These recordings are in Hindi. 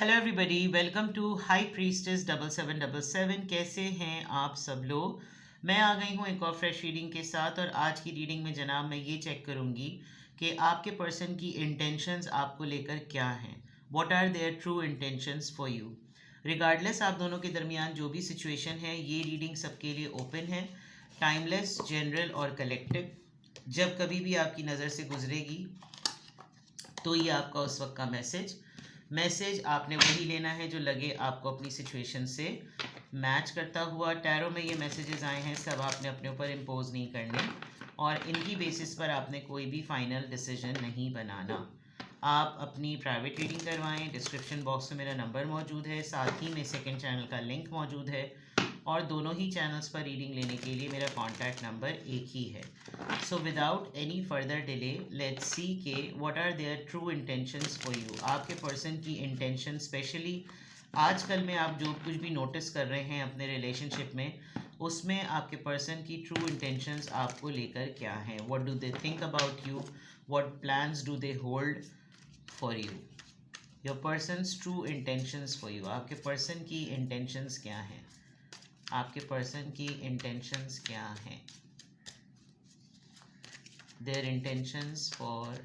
Hello everybody, welcome to high priestess 7777। कैसे हैं आप सब लोग। मैं आ गई हूँ एक और फ्रेश रीडिंग के साथ। और आज की रीडिंग में जनाब मैं ये चेक करूँगी कि आपके पर्सन की इंटेंशंस आपको लेकर क्या हैं। What are their true intentions for you. Regardless आप दोनों के दरमियान जो भी सिचुएशन है, ये रीडिंग सबके लिए ओपन है, टाइमलेस, जनरल और कलेक्टिव। जब कभी भी आपकी नज़र से गुजरेगी तो ये आपका उस वक्त का मैसेज आपने वही लेना है जो लगे आपको अपनी सिचुएशन से मैच करता हुआ। टैरो में ये मैसेजेस आए हैं, सब आपने अपने ऊपर इम्पोज नहीं करने और इनकी बेसिस पर आपने कोई भी फाइनल डिसीजन नहीं बनाना। आप अपनी प्राइवेट रीडिंग करवाएं। डिस्क्रिप्शन बॉक्स में मेरा नंबर मौजूद है, साथ ही में सेकंड चैनल का लिंक मौजूद है और दोनों ही चैनल्स पर रीडिंग लेने के लिए मेरा कॉन्टैक्ट नंबर एक ही है। So without any further delay let's see के what are their true intentions for you. आपके पर्सन की इंटेंशन, स्पेशली आजकल में आप जो कुछ भी नोटिस कर रहे हैं अपने रिलेशनशिप में, उसमें आपके पर्सन की ट्रू इंटेंशंस आपको लेकर क्या हैं। What do they think about you, what plans do they hold for you. Your person's true intentions for you. आपके पर्सन की इंटेंशंस क्या हैं, आपके पर्सन की इंटेंशंस क्या हैं। Their intentions for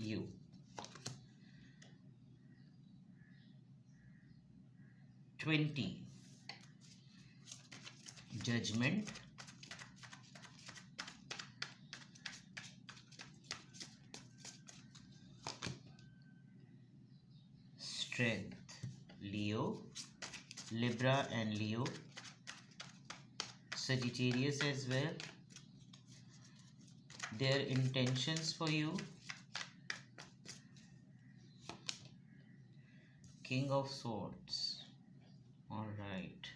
you. Twenty, judgement, strength, Leo, Libra and Leo, Sagittarius as well. Their intentions for you. King of Swords. All right.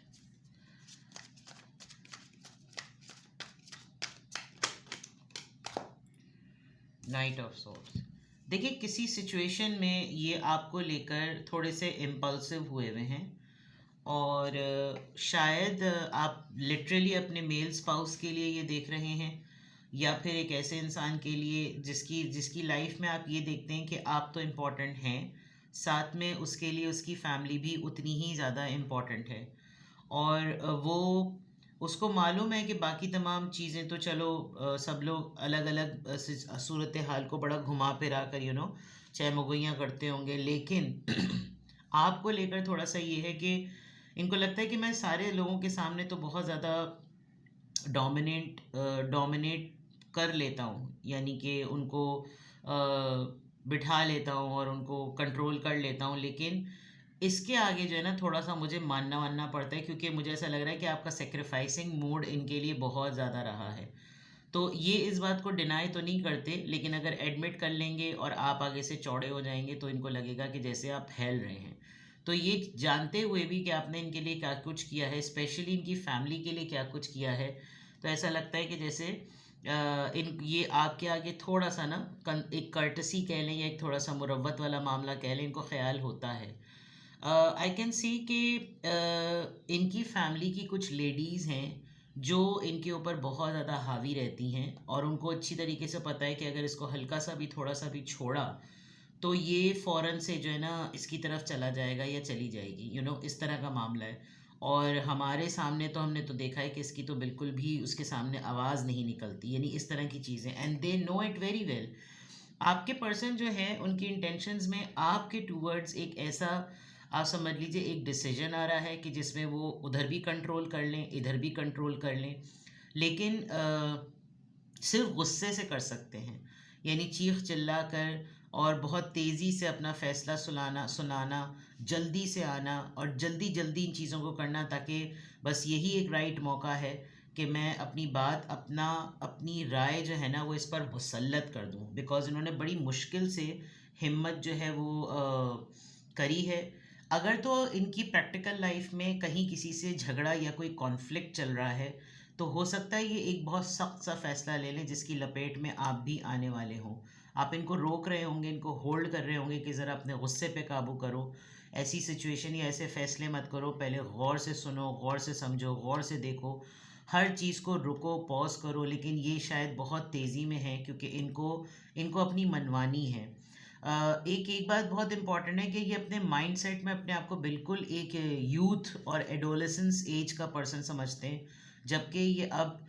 Knight of Swords. देखिए, किसी सिचुएशन में ये आपको लेकर थोड़े से इम्पल्सिव हुए हुए हैं और शायद आप लिटरली अपने मेल स्पाउस के लिए ये देख रहे हैं या फिर एक ऐसे इंसान के लिए जिसकी जिसकी लाइफ में आप ये देखते हैं कि आप तो इम्पॉर्टेंट हैं, साथ में उसके लिए उसकी फैमिली भी उतनी ही ज़्यादा इम्पॉर्टेंट है। और वो उसको मालूम है कि बाकी तमाम चीज़ें तो चलो सब लोग अलग अलग सूरत हाल को बड़ा घुमा फिरा कर चहमगोइयाँ करते होंगे, लेकिन आपको लेकर थोड़ा सा ये है कि इनको लगता है कि मैं सारे लोगों के सामने तो बहुत ज़्यादा डोमिनेट कर लेता हूँ, यानी कि उनको बिठा लेता हूँ और उनको कंट्रोल कर लेता हूँ, लेकिन इसके आगे जो है ना थोड़ा सा मुझे मानना पड़ता है, क्योंकि मुझे ऐसा लग रहा है कि आपका सेक्रीफाइसिंग मूड इनके लिए बहुत ज़्यादा रहा है। तो ये इस बात को डिनाई तो नहीं करते, लेकिन अगर एडमिट कर लेंगे और आप आगे से चौड़े हो जाएंगे तो इनको लगेगा कि जैसे आप फैल रहे हैं। तो ये जानते हुए भी कि आपने इनके लिए क्या कुछ किया है, स्पेशली इनकी फैमिली के लिए क्या कुछ किया है, तो ऐसा लगता है कि जैसे इन ये आपके आगे थोड़ा सा ना एक कर्टसी कह लें या एक थोड़ा सा मुरव्वत वाला मामला कह लें, इनको ख्याल होता है। आई कैन सी कि इनकी फैमिली की कुछ लेडीज़ हैं जो इनके ऊपर बहुत ज़्यादा हावी रहती हैं और उनको अच्छी तरीके से पता है कि अगर इसको हल्का सा भी थोड़ा सा भी छोड़ा तो ये फ़ौरन से जो है ना इसकी तरफ चला जाएगा या चली जाएगी, इस तरह का मामला है। और हमारे सामने तो हमने तो देखा है कि इसकी तो बिल्कुल भी उसके सामने आवाज़ नहीं निकलती, यानी इस तरह की चीज़ें, and they know it very well. आपके पर्सन जो है उनकी इंटेंशंस में आपके टूवर्ड्स एक ऐसा, आप समझ लीजिए, एक डिसीजन आ रहा है कि जिसमें वो उधर भी कंट्रोल कर लें, इधर भी कंट्रोल कर लें, लेकिन सिर्फ गुस्से से कर सकते हैं, यानी चीख चिल्ला कर और बहुत तेज़ी से अपना फ़ैसला सुनाना, जल्दी से आना और जल्दी जल्दी इन चीज़ों को करना, ताकि बस यही एक राइट मौका है कि मैं अपनी बात, अपनी राय जो है ना वो इस पर मुसल्लत कर दूं, बिकॉज़ इन्होंने बड़ी मुश्किल से हिम्मत जो है वो करी है। अगर तो इनकी प्रैक्टिकल लाइफ में कहीं किसी से झगड़ा या कोई कॉन्फ्लिक्ट चल रहा है तो हो सकता है ये एक बहुत सख्त सा फैसला ले लें जिसकी लपेट में आप भी आने वाले हों। आप इनको रोक रहे होंगे, इनको होल्ड कर रहे होंगे कि ज़रा अपने गुस्से पे काबू करो, ऐसी सिचुएशन या ऐसे फैसले मत करो, पहले गौर से सुनो, गौर से समझो, गौर से देखो, हर चीज़ को रुको, पॉज करो। लेकिन ये शायद बहुत तेज़ी में है क्योंकि इनको इनको अपनी मनमानी है। एक एक बात बहुत इंपॉर्टेंट है कि ये अपने माइंडसेट में अपने आप को बिल्कुल एक यूथ और एडोलेसेंस एज का पर्सन समझते हैं, जबकि ये अब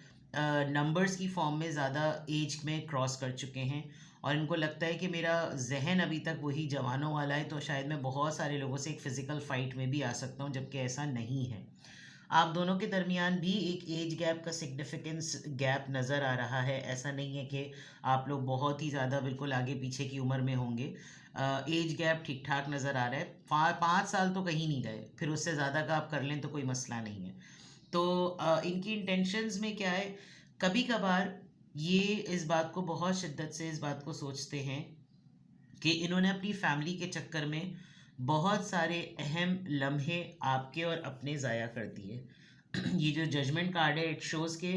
नंबर्स की फॉर्म में ज़्यादा एज में क्रॉस कर चुके हैं, और इनको लगता है कि मेरा जहन अभी तक वही जवानों वाला है, तो शायद मैं बहुत सारे लोगों से एक फ़िज़िकल फ़ाइट में भी आ सकता हूँ, जबकि ऐसा नहीं है। आप दोनों के दरमियान भी एक एज गैप का सिग्निफिकेंस गैप नज़र आ रहा है। ऐसा नहीं है कि आप लोग बहुत ही ज़्यादा बिल्कुल आगे पीछे की उम्र में होंगे। एज गैप ठीक ठाक नज़र आ रहा है। 5 साल तो कहीं नहीं गए, फिर उससे ज़्यादा का आप कर लें तो कोई मसला नहीं है। तो इनकी इंटेंशंस में क्या है, कभी कभार ये इस बात को बहुत शिद्दत से इस बात को सोचते हैं कि इन्होंने अपनी फैमिली के चक्कर में बहुत सारे अहम लम्हे आपके और अपने ज़ाया कर दिए। ये जो जजमेंट कार्ड है, इट शोज़ के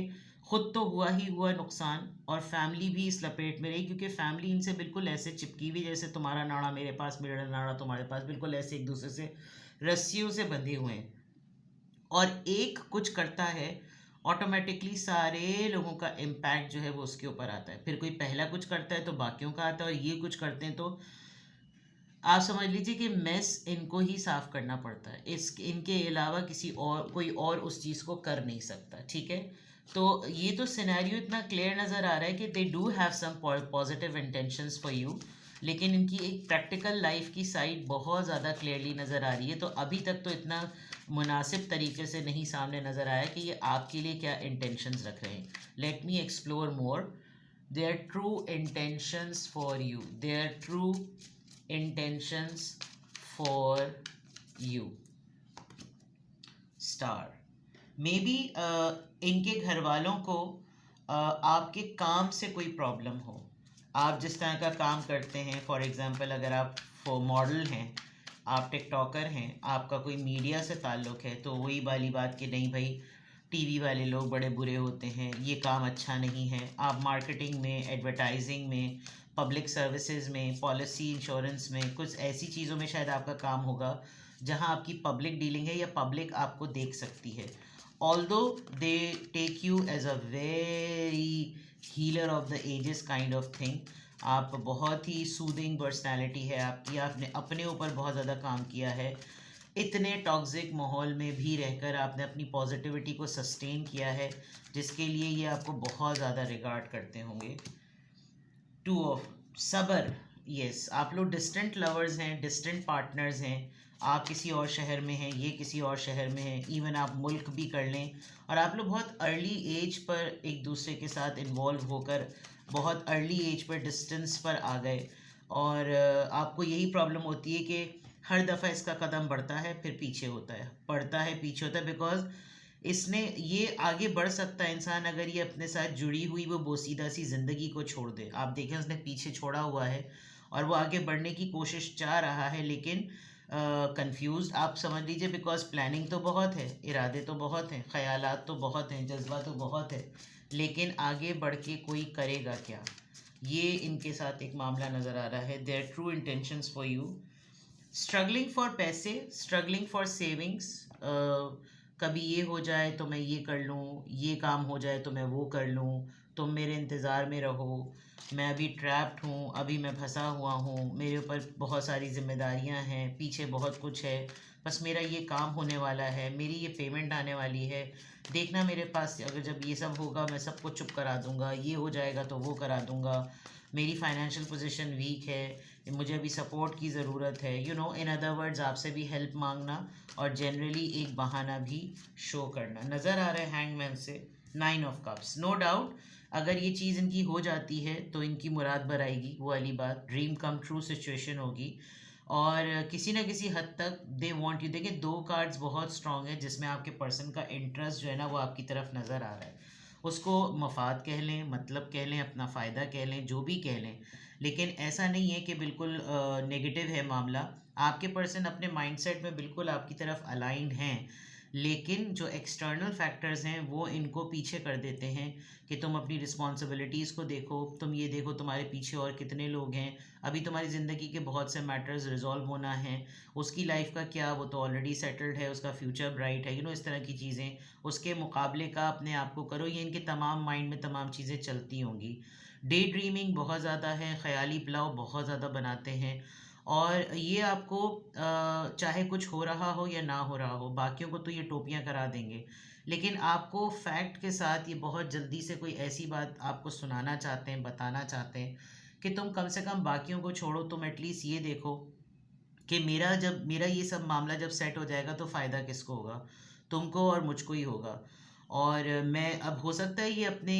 खुद तो हुआ ही हुआ नुकसान, और फैमिली भी इस लपेट में रही, क्योंकि फैमिली इनसे बिल्कुल ऐसे चिपकी हुई जैसे तुम्हारा नाड़ा मेरे पास, मेरा नाड़ा तुम्हारे पास, बिल्कुल ऐसे एक दूसरे से रस्सियों से बंधे हुए हैं। और एक कुछ करता है, ऑटोमेटिकली सारे लोगों का इम्पैक्ट जो है वो उसके ऊपर आता है। फिर कोई पहला कुछ करता है तो बाकियों का आता है, और ये कुछ करते हैं तो आप समझ लीजिए कि मेस इनको ही साफ करना पड़ता है। इस इनके अलावा किसी और कोई और उस चीज़ को कर नहीं सकता, ठीक है। तो ये तो सिनेरियो इतना क्लियर नज़र आ रहा है कि they do have some positive intentions for you, लेकिन इनकी एक प्रैक्टिकल लाइफ की साइड बहुत ज़्यादा क्लियरली नज़र आ रही है। तो अभी तक तो इतना मुनासिब तरीके से नहीं सामने नज़र आया कि ये आपके लिए क्या इंटेंशंस रख रहे हैं। Let me explore more their true intentions for you, their true intentions for you. Star may be इनके घर वालों को आपके काम से कोई प्रॉब्लम हो। आप जिस तरह का काम करते हैं, फॉर एग्ज़ाम्पल अगर आप मॉडल हैं, आप टिकटॉकर हैं, आपका कोई मीडिया से ताल्लुक़ है, तो वही वाली बात कि नहीं भाई टीवी वाले लोग बड़े बुरे होते हैं, ये काम अच्छा नहीं है। आप मार्केटिंग में, एडवर्टाइजिंग में, पब्लिक सर्विसेज में, पॉलिसी इंश्योरेंस में, कुछ ऐसी चीज़ों में शायद आपका काम होगा जहां आपकी पब्लिक डीलिंग है या पब्लिक आपको देख सकती है। Although they take you as a very healer of the ages kind of thing, आप बहुत ही सूदिंग पर्सनैलिटी है आपकी, आपने अपने ऊपर बहुत ज़्यादा काम किया है। इतने टॉक्सिक माहौल में भी रहकर आपने अपनी पॉजिटिविटी को सस्टेन किया है, जिसके लिए ये आपको बहुत ज़्यादा रिगार्ड करते होंगे। टू ऑफ सबर, यस, आप लोग डिस्टेंट लवर्स हैं, डिस्टेंट पार्टनर्स हैं। आप किसी और शहर में हैं, ये किसी और शहर में हैं, इवन आप मुल्क भी कर लें, और आप लोग बहुत अर्ली एज पर एक दूसरे के साथ इन्वॉल्व होकर बहुत अर्ली एज पर डिस्टेंस पर आ गए। और आपको यही प्रॉब्लम होती है कि हर दफ़ा इसका कदम बढ़ता है फिर पीछे होता है, बढ़ता है पीछे होता है, बिकॉज इसने ये आगे बढ़ सकता है इंसान अगर ये अपने साथ जुड़ी हुई वो बोसीदा सी ज़िंदगी को छोड़ दे। आप देखें उसने पीछे छोड़ा हुआ है और वो आगे बढ़ने की कोशिश चाह रहा है, लेकिन कंफ्यूज आप समझ लीजिए, बिकॉज प्लानिंग तो बहुत है, इरादे तो बहुत हैं, ख्यालात तो बहुत हैं, जज्बा तो बहुत है, लेकिन आगे बढ़ के कोई करेगा क्या, ये इनके साथ एक मामला नज़र आ रहा है। Their true intentions for you, struggling for पैसे, स्ट्रगलिंग फॉर सेविंग्स। कभी ये हो जाए तो मैं ये कर लूँ, ये काम हो जाए तो मैं वो कर लूँ, तुम मेरे इंतज़ार में रहो, मैं अभी ट्रैप्ड हूँ, अभी मैं फंसा हुआ हूँ, मेरे ऊपर बहुत सारी जिम्मेदारियाँ हैं, पीछे बहुत कुछ है, बस मेरा ये काम होने वाला है, मेरी ये पेमेंट आने वाली है, देखना मेरे पास अगर जब ये सब होगा मैं सबको चुप करा दूँगा, ये हो जाएगा तो वो करा दूँगा, मेरी फाइनेंशियल पोजीशन वीक है, मुझे अभी सपोर्ट की ज़रूरत है, you know, in other words आपसे भी हेल्प मांगना और जनरली एक बहाना भी शो करना नज़र आ रहा है हैंगमैन से। 9 ऑफ कप्स, नो डाउट अगर ये चीज़ इनकी हो जाती है तो इनकी मुराद बर आएगी, वो वाली बात, ड्रीम कम ट्रू सिचुएशन होगी, और किसी न किसी हद तक दे वांट यू। देखिए 2 कार्ड्स बहुत स्ट्रांग है जिसमें आपके पर्सन का इंटरेस्ट जो है ना वो आपकी तरफ नज़र आ रहा है। उसको मफाद कह लें, मतलब कह लें, अपना फ़ायदा कह लें, जो भी कह लें, लेकिन ऐसा नहीं है कि बिल्कुल नेगेटिव है मामला। आपके पर्सन अपने माइंडसेट में बिल्कुल आपकी तरफ अलाइंड हैं, लेकिन जो एक्सटर्नल फैक्टर्स हैं वो इनको पीछे कर देते हैं कि तुम अपनी रिस्पॉन्सिबिलिटीज़ को देखो, तुम ये देखो तुम्हारे पीछे और कितने लोग हैं, अभी तुम्हारी ज़िंदगी के बहुत से मैटर्स रिजॉल्व होना है, उसकी लाइफ का क्या, वो तो ऑलरेडी सेटल्ड है, उसका फ्यूचर ब्राइट है, यू नो, इस तरह की चीज़ें, उसके मुकाबले का अपने आप को करो, ये इनके तमाम माइंड में तमाम चीज़ें चलती होंगी। डे ड्रीमिंग बहुत ज़्यादा है, ख़याली पुलाव बहुत ज़्यादा बनाते हैं। और ये आपको चाहे कुछ हो रहा हो या ना हो रहा हो, बाकियों को तो ये टोपियाँ करा देंगे, लेकिन आपको फैक्ट के साथ ये बहुत जल्दी से कोई ऐसी बात आपको सुनाना चाहते हैं, बताना चाहते हैं कि तुम कम से कम बाकियों को छोड़ो, तुम एटलीस्ट ये देखो कि मेरा ये सब मामला जब सेट हो जाएगा तो फ़ायदा किसको होगा? तुमको और मुझको ही होगा। और मैं अब हो सकता है ये अपने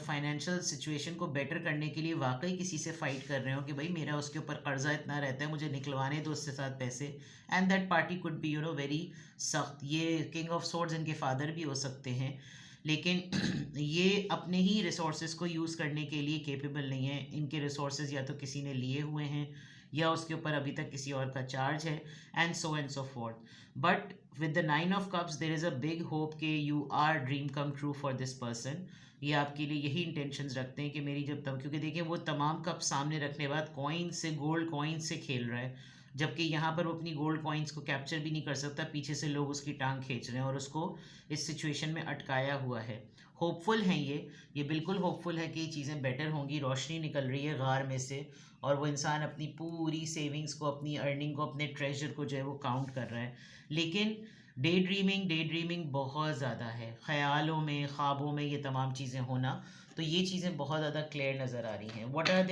फाइनेंशियल सिचुएशन को बेटर करने के लिए वाक़ई किसी से फ़ाइट कर रहे हो कि भाई मेरा उसके ऊपर कर्ज़ा इतना रहता है, मुझे निकलवाने दो उसके साथ पैसे। And that party could be very सख्त। ये किंग ऑफ सोर्ड्स इनके फादर भी हो सकते हैं, लेकिन ये अपने ही रिसोर्सेज को यूज़ करने के लिए केपेबल नहीं है। इनके रिसोर्सेज या तो किसी ने लिए हुए हैं या उसके ऊपर अभी तक किसी और का चार्ज है, and so forth. But with the nine of cups there is a big hope कि you are dream come true for this person. ये आपके लिए यही इंटेंशंस रखते हैं कि मेरी जब तब, क्योंकि देखिए वो तमाम कप सामने रखने के बाद कॉइन से, गोल्ड कॉइन से खेल रहा है, जबकि यहाँ पर वो अपनी गोल्ड कॉइन्स को कैप्चर भी नहीं कर सकता, पीछे से लोग उसकी टांग खींच रहे हैं और उसको इस सिचुएशन में अटकाया हुआ है। होपफुल हैं ये बिल्कुल होपफुल है कि ये चीज़ें बेटर होंगी, रोशनी निकल रही है गार में से, और वो इंसान अपनी पूरी सेविंग्स को, अपनी अर्निंग को, अपने ट्रेजर को जो है वो काउंट कर रहा है। लेकिन डे ड्रीमिंग बहुत ज़्यादा है, ख़यालों में, ख्वाबों में ये तमाम चीज़ें होना, तो ये चीज़ें बहुत ज़्यादा क्लियर नज़र आ रही हैं। What are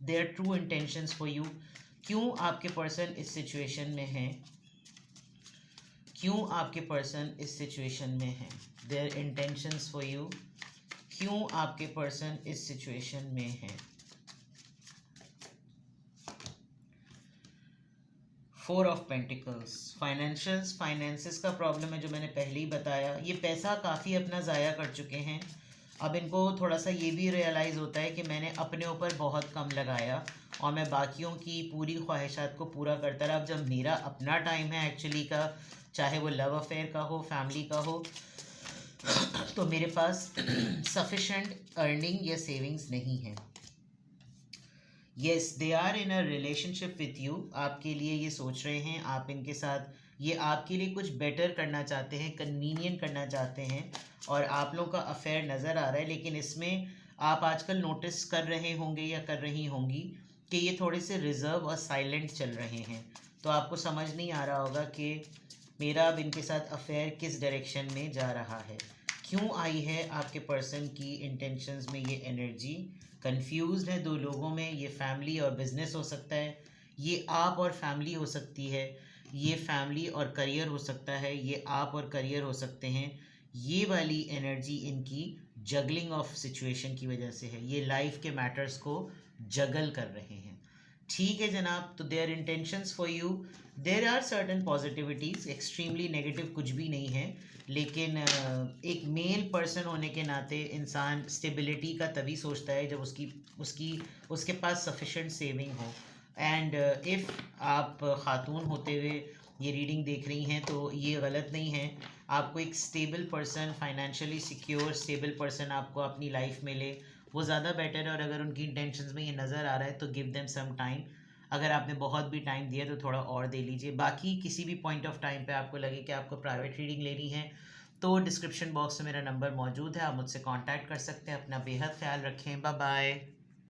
their true intentions for you? क्यों आपके पर्सन इस सिचुएशन में हैं? क्यों आपके पर्सन इस सिचुएशन में हैं? देयर इंटेंशंस फॉर यू, क्यों आपके पर्सन इस सिचुएशन में हैं? फोर ऑफ पेंटिकल्स, फाइनेंसेस का प्रॉब्लम है जो मैंने पहले ही बताया। ये पैसा काफ़ी अपना ज़ाया कर चुके हैं। अब इनको थोड़ा सा ये भी रियलाइज़ होता है कि मैंने अपने ऊपर बहुत कम लगाया और मैं बाकियों की पूरी ख्वाहिशात को पूरा करता रहा। अब जब मेरा अपना टाइम है एक्चुअली का, चाहे वो लव अफेयर का हो, फैमिली का हो, तो मेरे पास सफिशेंट अर्निंग या सेविंग्स नहीं है। Yes, they are in a relationship with you, आपके लिए ये सोच रहे हैं, आप इनके साथ, ये आपके लिए कुछ बेटर करना चाहते हैं, कन्वीनियंट करना चाहते हैं, और आप लोगों का अफेयर नज़र आ रहा है। लेकिन इसमें आप आजकल नोटिस कर रहे होंगे या कर रही होंगी कि ये थोड़े से रिज़र्व और साइलेंट चल रहे हैं। तो आपको समझ नहीं आ रहा होगा कि मेरा अब इनके साथ अफेयर किस डायरेक्शन में जा रहा है। क्यों आई है आपके पर्सन की इंटेंशंस में ये एनर्जी? कंफ्यूज्ड है दो लोगों में। ये फैमिली और बिजनेस हो सकता है, ये आप और फैमिली हो सकती है, ये फैमिली और करियर हो सकता है, ये आप और करियर हो सकते हैं। ये वाली एनर्जी इनकी जगलिंग ऑफ सिचुएशन की वजह से है, ये लाइफ के मैटर्स को जगल कर रहे हैं। ठीक है जनाब, तो their intentions for you, there are certain positivities, extremely negative कुछ भी नहीं है। लेकिन एक मेल पर्सन होने के नाते इंसान स्टेबिलिटी का तभी सोचता है जब उसकी उसकी उसके पास सफिशेंट सेविंग हो। एंड इफ़ आप ख़ातून होते हुए ये रीडिंग देख रही हैं तो ये गलत नहीं है। आपको एक stable person, financially secure stable person आपको अपनी लाइफ में ले, वो ज़्यादा बेटर है। और अगर उनकी इंटेंशंस में ये नज़र आ रहा है तो गिव देम सम टाइम। अगर आपने बहुत भी टाइम दिया तो थोड़ा और दे लीजिए। बाकी किसी भी पॉइंट ऑफ टाइम पे आपको लगे कि आपको प्राइवेट रीडिंग लेनी है तो डिस्क्रिप्शन बॉक्स में मेरा नंबर मौजूद है, आप मुझसे कांटेक्ट कर सकते हैं। अपना बेहद ख्याल रखें। Bye bye.